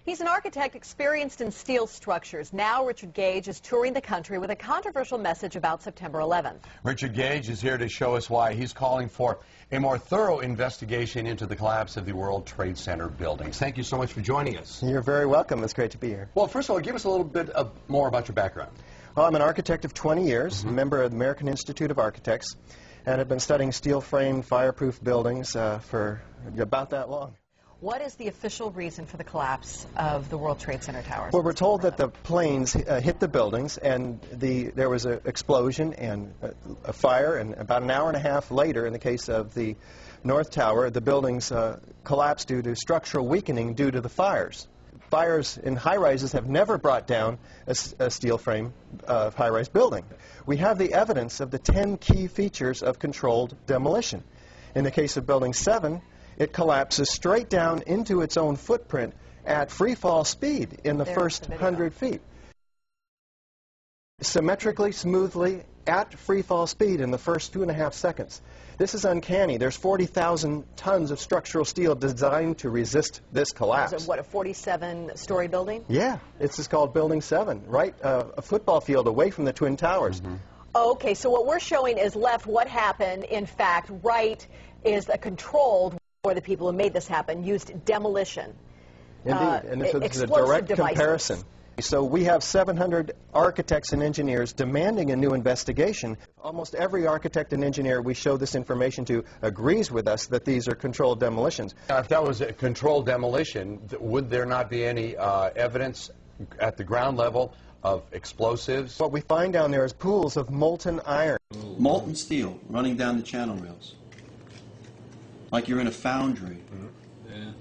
He's an architect experienced in steel structures. Now Richard Gage is touring the country with a controversial message about September 11th. Richard Gage is here to show us why he's calling for a more thorough investigation into the collapse of the World Trade Center buildings. Thank you so much for joining us. You're very welcome. It's great to be here. Well, first of all, give us a little bit more about your background. Well, I'm an architect of 20 years, a member of the American Institute of Architects, and have been studying steel-framed, fireproof buildings for about that long. What is the official reason for the collapse of the World Trade Center towers? Well, we're told that the planes hit the buildings, and there was an explosion and a fire, and about an hour and a half later, in the case of the North Tower, the buildings collapsed due to structural weakening due to the fires. Fires in high-rises have never brought down a steel frame high-rise building. We have the evidence of the 10 key features of controlled demolition. In the case of Building 7, it collapses straight down into its own footprint at free fall speed in the first 100 feet. Symmetrically, smoothly, at free fall speed in the first 2.5 seconds. This is uncanny. There's 40,000 tons of structural steel designed to resist this collapse. Is it, what, a 47-story building? Yeah, it's just called Building 7, right a football field away from the Twin Towers. Okay, so what we're showing is left what happened. In fact, right is a controlled, or the people who made this happen, used demolition. Indeed, and this is a direct comparison. So we have 700 architects and engineers demanding a new investigation. Almost every architect and engineer we show this information to agrees with us that these are controlled demolitions. If that was a controlled demolition, would there not be any evidence at the ground level of explosives? What we find down there is pools of molten iron. Molten steel running down the channel rails. Like you're in a foundry. Yeah,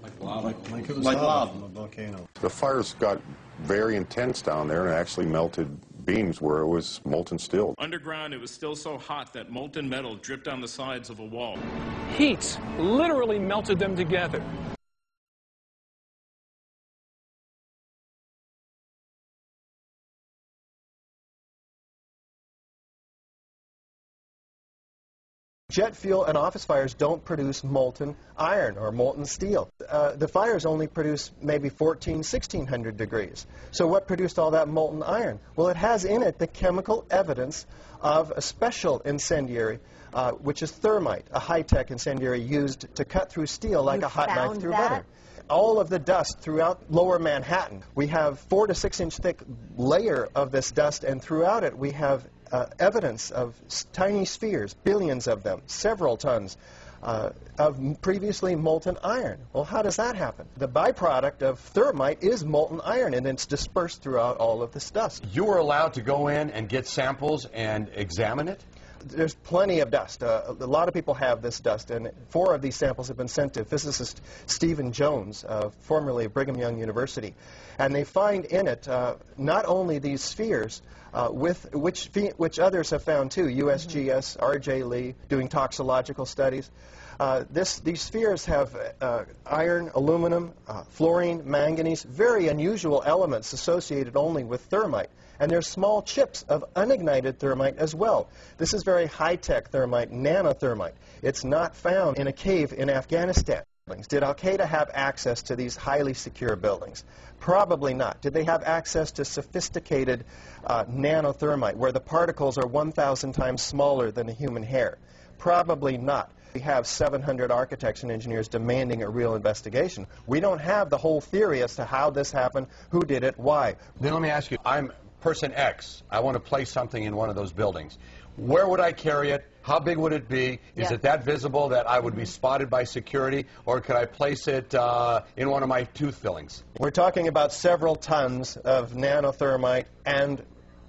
like lava. Like lava. From a volcano. The fires got very intense down there and actually melted beams where it was molten steel. Underground, it was still so hot that molten metal dripped down the sides of a wall. Heat literally melted them together. Jet fuel and office fires don't produce molten iron or molten steel. The fires only produce maybe 1,600 degrees. So what produced all that molten iron? Well, it has in it the chemical evidence of a special incendiary, which is thermite, a high-tech incendiary used to cut through steel like a hot knife through butter. All of the dust throughout lower Manhattan, we have 4 to 6 inch thick layer of this dust, and throughout it we have evidence of tiny spheres, billions of them, several tons of previously molten iron. Well, how does that happen? The byproduct of thermite is molten iron, and it's dispersed throughout all of this dust. You were allowed to go in and get samples and examine it? There's plenty of dust. A lot of people have this dust, and 4 of these samples have been sent to physicist Stephen Jones, formerly of Brigham Young University. And they find in it not only these spheres, which others have found too, USGS, R.J. Lee, doing toxicological studies. These spheres have iron, aluminum, fluorine, manganese, very unusual elements associated only with thermite. And there's small chips of unignited thermite as well. This is very high-tech thermite, nanothermite. It's not found in a cave in Afghanistan. Did Al-Qaeda have access to these highly secure buildings? Probably not. Did they have access to sophisticated nanothermite, where the particles are 1,000 times smaller than a human hair? Probably not. We have 700 architects and engineers demanding a real investigation. We don't have the whole theory as to how this happened, who did it, why. Then let me ask you, I'm person X. I want to place something in one of those buildings. Where would I carry it? How big would it be? Is it that visible that I would be spotted by security, or could I place it in one of my tooth fillings? We're talking about several tons of nanothermite and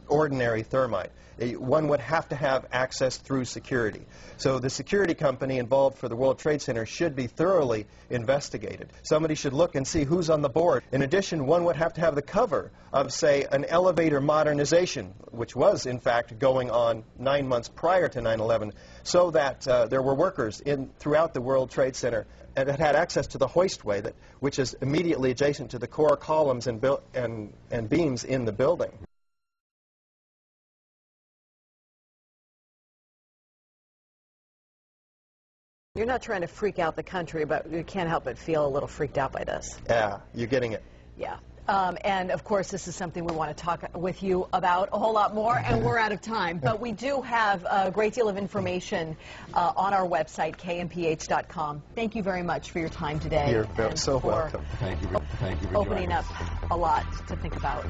ordinary thermite. One would have to have access through security. So the security company involved for the World Trade Center should be thoroughly investigated. Somebody should look and see who's on the board. In addition, one would have to have the cover of, say, an elevator modernization, which was, in fact, going on 9 months prior to 9/11, so that there were workers throughout the World Trade Center and that had access to the hoistway, which is immediately adjacent to the core columns and beams in the building. You're not trying to freak out the country, but you can't help but feel a little freaked out by this. Yeah, you're getting it. Yeah. And of course, this is something we want to talk with you about a whole lot more, and we're out of time. But we do have a great deal of information on our website, kmph.com. Thank you very much for your time today. You're so welcome. Thank you. Thank you for opening joining up us. a lot to think about.